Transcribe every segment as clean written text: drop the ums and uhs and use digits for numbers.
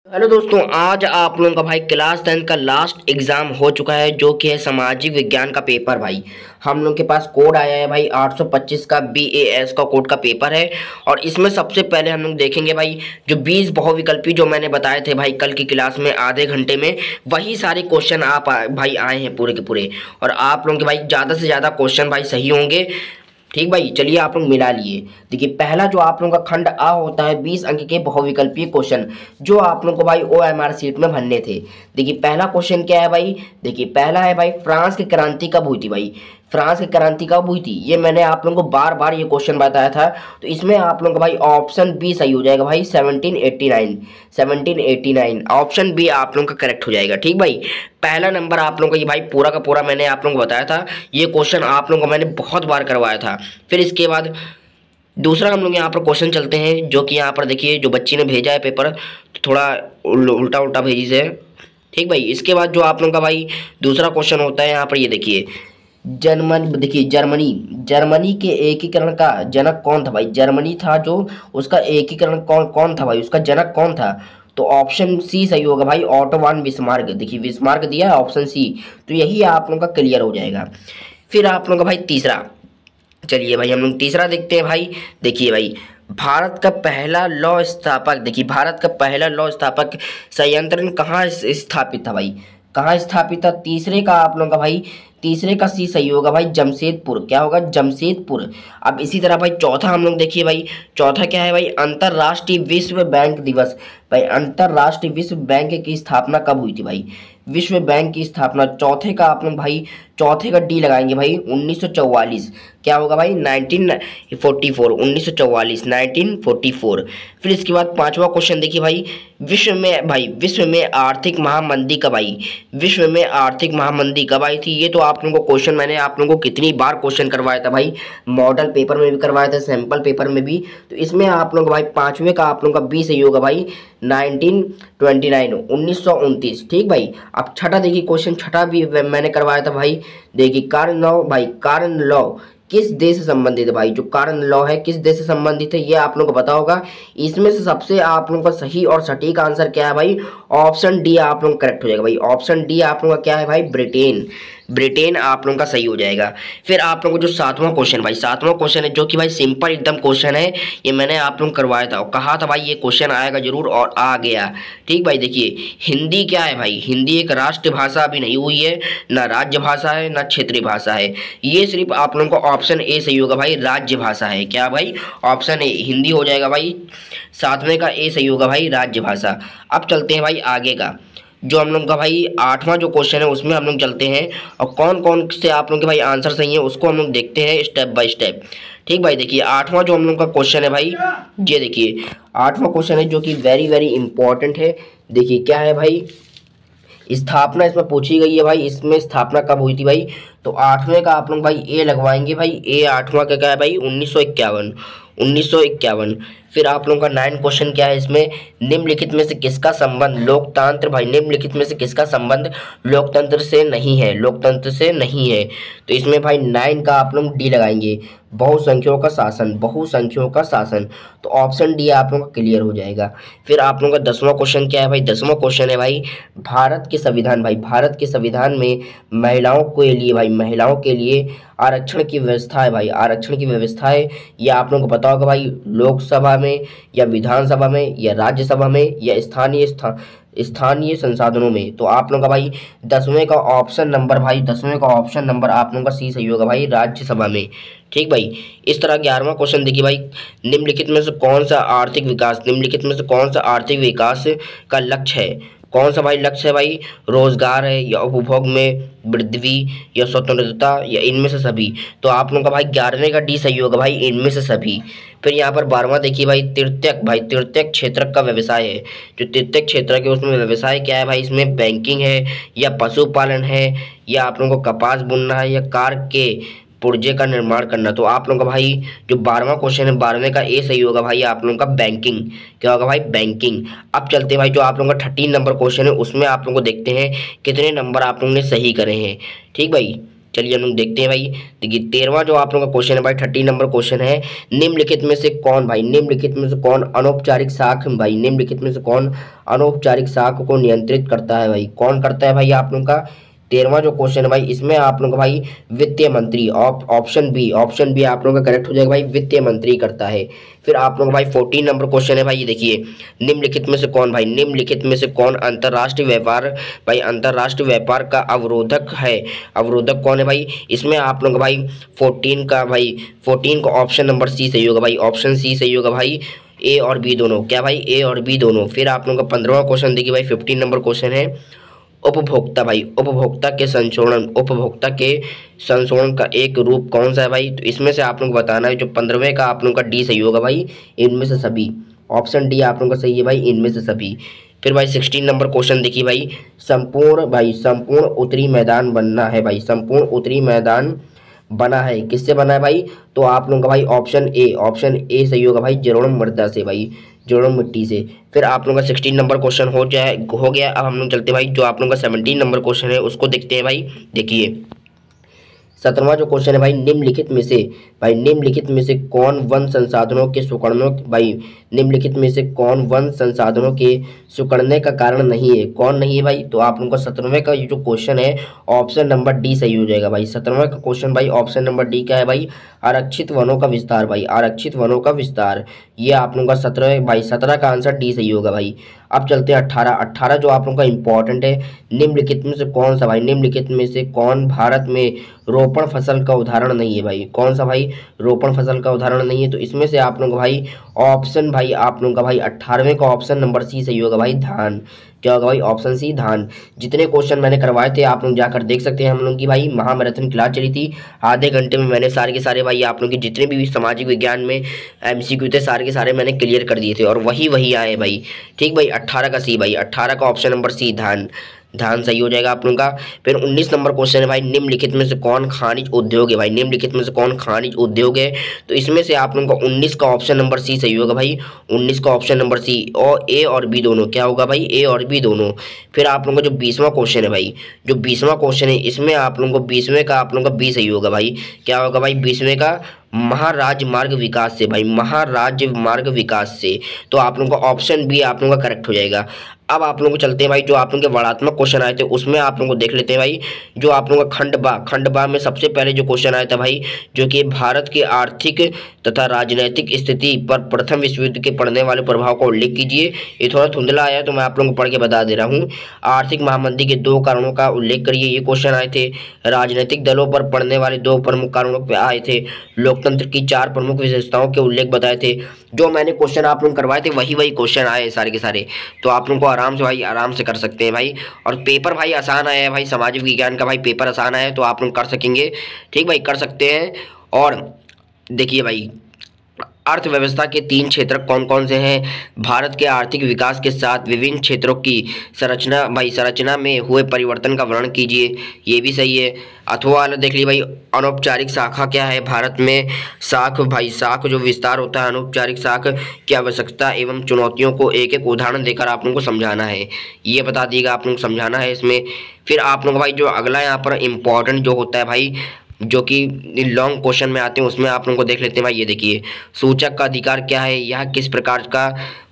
Hello दोस्तों, आज आप लोगों का भाई क्लास 10 का लास्ट एग्जाम हो चुका है जो कि है सामाजिक विज्ञान का पेपर। भाई हम लोग के पास कोड आया है भाई 825 का BAS का कोड का पेपर है। और इसमें सबसे पहले हम लोग देखेंगे भाई जो 20 बहुविकल्पी जो मैंने बताए थे भाई कल की क्लास में आधे घंटे में, वही सारे क्वेश्चन आप भाई आए हैं पूरे के पूरे। और आप लोगों के भाई ज़्यादा से ज़्यादा क्वेश्चन भाई सही होंगे। ठीक भाई, चलिए आप लोग मिला लिए। देखिए पहला जो आप लोगों का खंड आ होता है 20 अंक के बहुविकल्पीय क्वेश्चन जो आप लोगों को भाई OMR सीट में भरने थे। देखिए पहला क्वेश्चन क्या है भाई, देखिए पहला है भाई फ्रांस की क्रांति कब हुई थी। भाई फ्रांस की क्रांति कब हुई थी ये मैंने आप लोगों को बार बार ये क्वेश्चन बताया था। तो इसमें आप लोगों का भाई ऑप्शन बी सही हो जाएगा भाई 1789 ऑप्शन बी आप लोगों का करेक्ट हो जाएगा। ठीक भाई, पहला नंबर आप लोगों को ये भाई पूरा का पूरा मैंने आप लोगों को बताया था। ये क्वेश्चन आप लोगों को मैंने बहुत बार करवाया था। फिर इसके बाद दूसरा हम लोग यहाँ पर क्वेश्चन चलते हैं जो कि यहाँ पर देखिए जो बच्ची ने भेजा है पेपर, तो थोड़ा उल्टा उल्टा भेजी से। ठीक भाई, इसके बाद जो आप लोगों का भाई दूसरा क्वेश्चन होता है यहाँ पर ये देखिए जर्मनी के एकीकरण का जनक कौन था। भाई जर्मनी था जो उसका एकीकरण कौन कौन था भाई, उसका जनक कौन था। तो ऑप्शन सी सही होगा भाई, ऑटो वान बिस्मार्क। देखिए बिस्मार्क दिया है ऑप्शन सी, तो यही आप लोगों का क्लियर हो जाएगा। फिर आप लोगों का भाई तीसरा, चलिए भाई हम लोग तीसरा देखते हैं भाई। देखिए भाई भारत का पहला लौ स्थापक, देखिए भारत का पहला लौ स्थापक संयंत्र कहाँ स्थापित था। भाई कहाँ स्थापित था। तीसरे का आप लोगों का भाई, तीसरे का सी सही होगा भाई जमशेदपुर। क्या होगा, जमशेदपुर। अब इसी तरह भाई चौथा हम लोग देखिए भाई, चौथा क्या है भाई, अंतर्राष्ट्रीय विश्व बैंक दिवस। भाई अंतर्राष्ट्रीय विश्व बैंक की स्थापना कब हुई थी। भाई विश्व बैंक की स्थापना, चौथे का आप लोग भाई, चौथे का डी लगाएंगे भाई 1944। क्या होगा भाई 1944, 1944, 1944। फिर इसके बाद पांचवा क्वेश्चन देखिए भाई, विश्व में आर्थिक महामंदी कब आई। विश्व में आर्थिक महामंदी कब आई थी। ये तो आप लोगों को क्वेश्चन मैंने आप लोगों को कितनी बार क्वेश्चन करवाया था भाई, मॉडल पेपर में भी करवाया था, सैंपल पेपर में भी। तो इसमें आप लोग भाई पांचवे का आप लोगों का बी सही होगा भाई 1929, 1929। ठीक भाई, अब छठा देखिए क्वेश्चन, छठा भी मैंने करवाया था भाई। देखिए कारण लॉ, भाई कारण लॉ किस देश से संबंधित है। भाई जो कारण लॉ है किस देश से संबंधित है ये आप लोगों को पता होगा। इसमें से सबसे आप लोगों का सही और सटीक आंसर क्या है भाई, ऑप्शन डी आप लोग करेक्ट हो जाएगा। भाई ऑप्शन डी आप लोगों का क्या है भाई, ब्रिटेन। ब्रिटेन आप लोगों का सही हो जाएगा। फिर आप लोगों को जो सातवां क्वेश्चन, भाई सातवां क्वेश्चन है जो कि भाई सिंपल एकदम क्वेश्चन है, ये मैंने आप लोग करवाया था और कहा था भाई ये क्वेश्चन आएगा जरूर और आ गया। ठीक भाई, देखिए हिंदी क्या है। भाई हिंदी एक राष्ट्रभाषा अभी नहीं हुई है, ना राज्य भाषा है ना क्षेत्रीय भाषा है। ये सिर्फ आप लोगों को ऑप्शन ए सही होगा भाई, राज्य भाषा है। क्या भाई, ऑप्शन ए हिंदी हो जाएगा भाई, सातवें का ए सही होगा भाई, राज्य भाषा। अब चलते हैं भाई आगे का, जो हम लोग का भाई आठवां जो क्वेश्चन है उसमें हम लोग चलते हैं और कौन कौन से आप लोग के भाई आंसर सही है उसको हम लोग देखते हैं स्टेप बाय स्टेप। ठीक भाई, देखिए आठवां जो हम लोग का क्वेश्चन है भाई, ये देखिए आठवां क्वेश्चन है जो कि वेरी वेरी इंपॉर्टेंट है। देखिए क्या है भाई, स्थापना इसमें पूछी गई है भाई, इसमें स्थापना कब हुई थी। भाई तो आठवें का आप लोग भाई ए लगवाएंगे भाई, ए आठवां का क्या है भाई 1951, 1951। फिर आप लोगों का 9 क्वेश्चन क्या है इसमें, निम्नलिखित में से किसका संबंध लोकतंत्र। भाई निम्नलिखित में से किसका संबंध लोकतंत्र से नहीं है, लोकतंत्र से नहीं है। तो इसमें भाई 9 का आप लोग डी लगाएंगे, बहुसंख्यों का शासन, बहुसंख्यों का शासन। तो ऑप्शन डी आप लोगों का क्लियर हो जाएगा। फिर आप लोगों का 10वां क्वेश्चन क्या है भाई, 10वां क्वेश्चन है भाई भारत के संविधान। भाई भारत के संविधान में महिलाओं के लिए, भाई महिलाओं के लिए आरक्षण की व्यवस्था है। भाई आरक्षण की व्यवस्था है, ये आप लोगों को पता होगा भाई, लोकसभा में या विधानसभा में या राज्यसभा में या स्थानीय संसाधनों में। तो आप लोगों का भाई 10वें का ऑप्शन नंबर, भाई 10वें का ऑप्शन नंबर आप लोगों का सी सही होगा भाई, राज्यसभा में। ठीक भाई, इस तरह 11वां क्वेश्चन देखिए भाई, निम्नलिखित में से कौन सा आर्थिक विकास, निम्नलिखित में से कौन सा आर्थिक विकास का लक्ष्य है। कौन सा भाई लक्ष्य है भाई, रोजगार है या उपभोग में वृद्धि या स्वतंत्रता या इनमें से सभी। तो आप लोगों का भाई 11वें का डी सही होगा भाई, इनमें से सभी। फिर यहाँ पर 12वां देखिए भाई तृतीयक, भाई तृतीयक क्षेत्र का व्यवसाय है। जो तृतीयक क्षेत्र के उसमें व्यवसाय क्या है भाई, इसमें बैंकिंग है या पशुपालन है या आप लोगों को कपास बुनना है या कार के पुर्जे का निर्माण करना। तो आप लोगों का भाई जो 12वां क्वेश्चन है 12वें का ए सही होगा भाई, आप लोगों का बैंकिंग। क्या होगा भाई, बैंकिंग। अब चलते हैं भाई जो आप लोगों का 13 नंबर क्वेश्चन है उसमें आप लोगों को देखते हैं कितने नंबर आप लोगों ने सही करे हैं। ठीक भाई, चलिए हम लोग देखते हैं भाई। देखिए 13वां जो आप लोगों का क्वेश्चन है भाई, 30 नंबर क्वेश्चन है। निम्नलिखित में से कौन भाई, निम्नलिखित में से कौन अनौपचारिक साख भाई, निम्नलिखित में से कौन अनौपचारिक साख को नियंत्रित करता है भाई, कौन करता है भाई आप लोगों का 13वां जो क्वेश्चन है भाई, इसमें आप लोगों का भाई वित्तीय मंत्री, ऑप्शन बी, ऑप्शन बी आप लोगों का करेक्ट हो जाएगा भाई, वित्तीय मंत्री करता है। फिर आप लोगों का भाई 14 नंबर क्वेश्चन है भाई, ये देखिए निम्नलिखित में से कौन भाई, निम्नलिखित में से कौन अंतर्राष्ट्रीय व्यापार भाई, अंतर्राष्ट्रीय व्यापार का अवरोधक है, अवरोधक कौन है भाई, इसमें आप लोगों का भाई 14 का भाई 14 का ऑप्शन नंबर सी सही होगा भाई, ऑप्शन सी सही होगा भाई, ए और बी दोनों, क्या भाई ए और बी दोनों। फिर आप लोगों का 15वां क्वेश्चन देखिए भाई, 15 नंबर क्वेश्चन है उपभोक्ता भाई, उपभोक्ता के संशोधन, उपभोक्ता के संशोधन का एक रूप कौन सा है भाई, तो इसमें से आप लोग बताना है। जो 15वें का आप लोगों का डी सही होगा भाई, इनमें से सभी, ऑप्शन डी आप लोगों का सही है भाई, इनमें से सभी। फिर भाई 16 नंबर क्वेश्चन देखिए भाई, संपूर्ण भाई संपूर्ण उत्तरी मैदान बनना है भाई, संपूर्ण उत्तरी मैदान बना है, किससे बना है भाई, तो आप लोगों का भाई ऑप्शन ए, ऑप्शन ए सही होगा भाई, जलोढ़ मृदा से भाई, जलोढ़ मिट्टी से। फिर आप लोगों का 16 नंबर क्वेश्चन हो गया। अब हम लोग चलते भाई जो आप लोगों का 17 नंबर क्वेश्चन है उसको देखते हैं भाई। देखिए 17वां जो क्वेश्चन है भाई, निम्नलिखित में से भाई, निम्नलिखित में से कौन वन संसाधनों के सुकड़नों भाई, निम्नलिखित में से कौन वन संसाधनों के सुकड़ने का कारण नहीं है, कौन नहीं है भाई, तो आप लोगों का 17वें का ये जो क्वेश्चन है ऑप्शन नंबर डी सही हो जाएगा भाई। 17वें का क्वेश्चन भाई ऑप्शन नंबर डी क्या है भाई, आरक्षित वनों का विस्तार भाई, आरक्षित वनों का विस्तार, ये आप लोगों का 17 भाई, 17 का आंसर डी सही होगा भाई। अब चलते हैं 18 जो आप लोगों का इंपॉर्टेंट है, निम्नलिखित में से कौन सा भाई, निम्नलिखित में से कौन भारत में रोपण फसल का उदाहरण नहीं है भाई, कौन सा भाई रोपण फसल का उदाहरण नहीं है, तो इसमें से आप लोगों का भाई ऑप्शन भाई आप लोगों का भाई 18वें का ऑप्शन नंबर सी सही होगा भाई, धान, क्या होगा भाई ऑप्शन सी धान। जितने क्वेश्चन मैंने करवाए थे आप लोग जाकर देख सकते हैं, हम लोग की भाई महामैराथन क्लास चली थी, आधे घंटे में मैंने सारे के सारे भाई आप लोग के जितने भी सामाजिक विज्ञान में एमसीक्यू थे सारे के सारे मैंने क्लियर कर दिए थे और वही आए भाई। ठीक भाई 18 का सी भाई, 18 का ऑप्शन नंबर सी धान, धान सही हो जाएगा आप लोगों का। फिर 19 नंबर क्वेश्चन है भाई, निम्नलिखित में से कौन खनिज उद्योग है भाई, निम्नलिखित में से कौन खनिज उद्योग है, तो इसमें से आप लोगों का 19 का ऑप्शन नंबर सी सही होगा भाई, 19 का ऑप्शन नंबर सी, और ए और बी दोनों, क्या होगा भाई ए और बी दोनों। फिर आप लोगों का जो 20वां क्वेश्चन है भाई, जो 20वां क्वेश्चन है इसमें आप लोगों को 20वें का आप लोगों का बी सही होगा भाई, क्या होगा भाई 20वें का महाराजमार्ग विकास से भाई, महाराजमार्ग विकास से, तो आप लोगों का ऑप्शन बी आप लोगों का करेक्ट हो जाएगा। अब आप लोगों को चलते हैं भाई जो आप लोगों के वर्णात्मक क्वेश्चन आए थे उसमें आप लोगों को देख लेते हैं भाई। जो आप लोगों का खंड बा में सबसे पहले जो क्वेश्चन आया था भाई, जो कि भारत की आर्थिक तथा राजनीतिक स्थिति पर प्रथम विश्व युद्ध के पड़ने वाले प्रभाव का उल्लेख कीजिए। ये थोड़ा धुंधला आया तो मैं आप लोगों को पढ़ के बता दे रहा हूँ। आर्थिक महामंदी के 2 कारणों का उल्लेख करिए, ये क्वेश्चन आए थे। राजनीतिक दलों पर पड़ने वाले 2 प्रमुख कारणों पर आए थे। लोकतंत्र की 4 प्रमुख विशेषताओं के उल्लेख बताए थे। जो मैंने क्वेश्चन आप लोग करवाए थे वही क्वेश्चन आए सारे के सारे, तो आप लोगों को आराम से भाई आराम से कर सकते हैं भाई। और पेपर भाई आसान आया है भाई, सामाजिक विज्ञान का भाई पेपर आसान आया है तो आप लोग कर सकेंगे। ठीक भाई कर सकते हैं। और देखिए भाई अर्थव्यवस्था के 3 क्षेत्र कौन कौन से हैं, भारत के आर्थिक विकास के साथ विभिन्न क्षेत्रों की संरचना में हुए परिवर्तन का वर्णन कीजिए, ये भी सही है। अथवा वाला देख लीजिए भाई, अनौपचारिक शाखा क्या है भारत में, शाख जो विस्तार होता है अनौपचारिक शाख की आवश्यकता एवं चुनौतियों को एक एक उदाहरण देकर आप लोगों को समझाना है, ये बता दिएगा आप लोगों को समझाना है इसमें। फिर आप लोगों भाई जो अगला यहाँ पर इम्पोर्टेंट जो होता है भाई, जो कि लॉन्ग क्वेश्चन में आते हैं उसमें आप लोगों को देख लेते हैं भाई। ये देखिए सूचक का अधिकार क्या है, यह किस प्रकार का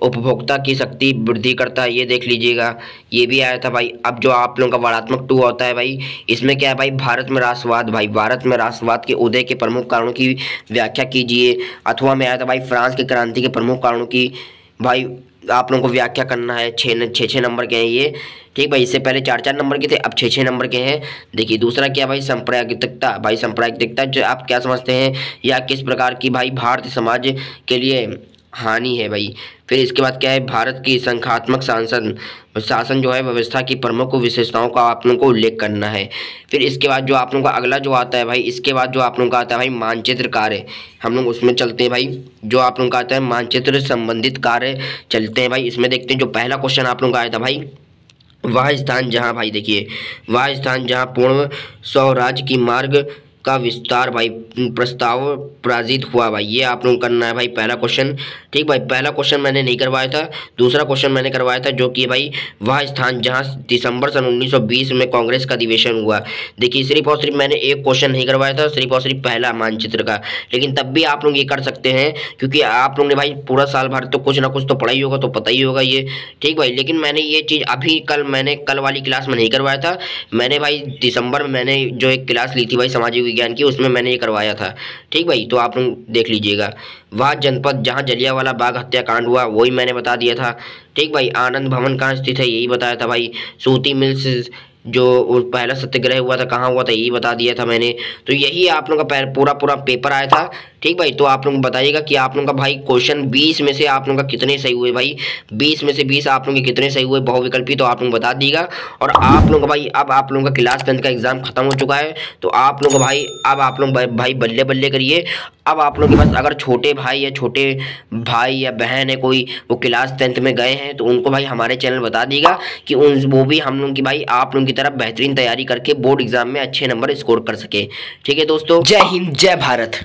उपभोक्ता की शक्ति वृद्धि करता है, ये देख लीजिएगा, ये भी आया था भाई। अब जो आप लोगों का वर्णात्मक 2 होता है भाई, इसमें क्या है भाई, भारत में राष्ट्रवाद भाई, भारत में राष्ट्रवाद के उदय के प्रमुख कारणों की व्याख्या कीजिए। अथवा में आया था भाई फ्रांस की क्रांति के प्रमुख कारणों की भाई आप लोगों को व्याख्या करना है। 6 नंबर के हैं ये। ठीक भाई, इससे पहले 4 नंबर के थे, अब 6 नंबर के हैं। देखिए दूसरा क्या भाई, सांप्रदायिकता भाई, सांप्रदायिकता जो आप क्या समझते हैं या किस प्रकार की भाई भारतीय समाज के लिए हानि है भाई। फिर इसके बाद क्या है, भारत की संख्यात्मक शासन जो है व्यवस्था की प्रमुख विशेषताओं का आप लोगों को उल्लेख करना है। फिर इसके बाद जो आप लोगों का अगला जो आता है भाई, इसके बाद जो आप लोगों का आता है भाई मानचित्र कार्य, हम लोग उसमें चलते हैं भाई। जो आप लोगों का आता है मानचित्र संबंधित कार्य चलते हैं भाई। इसमें देखते हैं जो पहला क्वेश्चन आप लोगों का आया था भाई, वह स्थान जहाँ भाई देखिए, वह स्थान जहाँ पूर्ण स्वराज की मार्ग का विस्तार भाई प्रस्ताव पारित हुआ भाई, ये आप लोग करना है भाई पहला क्वेश्चन। ठीक भाई, पहला क्वेश्चन मैंने नहीं करवाया था, दूसरा क्वेश्चन मैंने करवाया था, जो कि भाई वह स्थान जहां दिसंबर सन 1920 में कांग्रेस का अधिवेशन हुआ। देखिए सिर्फ और सिर्फ मैंने एक क्वेश्चन नहीं करवाया था, सिर्फ और सिर्फ पहला मानचित्र का, लेकिन तब भी आप लोग ये कर सकते हैं, क्योंकि आप लोग ने भाई पूरा साल भर तो कुछ ना कुछ तो पढ़ा ही होगा, तो पता ही होगा ये। ठीक भाई, लेकिन मैंने ये चीज़ अभी मैंने कल वाली क्लास में नहीं करवाया था, मैंने भाई दिसंबर में मैंने जो एक क्लास ली थी भाई सामाजिक विज्ञान की, उसमें मैंने ये करवाया था। ठीक भाई, तो आप लोग देख लीजिएगा। वह जनपद जहां जलियांवाला बाग हत्याकांड हुआ वही मैंने बता दिया था। ठीक भाई, आनंद भवन कहाँ स्थित है यही बताया था भाई। सूती मिल्स जो पहला सत्याग्रह हुआ था कहाँ हुआ था यही बता दिया था मैंने। तो यही आप लोगों का पूरा पूरा पेपर आया था। ठीक भाई, तो आप लोग बताइएगा कि आप लोगों का भाई क्वेश्चन 20 में से आप लोगों का कितने सही हुए भाई, 20 में से 20 आप लोगों के कितने सही हुए बहुविकल्पी, तो आप लोग बता दीजिएगा। और आप लोगों का भाई अब आप लोगों का क्लास 10 का एग्जाम खत्म हो चुका है, तो आप लोगों का भाई अब आप लोग भाई बल्ले बल्ले करिए। अब आप लोगों के पास अगर छोटे भाई या बहन है कोई, वो क्लास 10th में गए हैं, तो उनको भाई हमारे चैनल बता दीजिएगा कि वो भी हम लोग की भाई आप लोगों की तरफ बेहतरीन तैयारी करके बोर्ड एग्जाम में अच्छे नंबर स्कोर कर सके। ठीक है दोस्तों, जय हिंद जय भारत।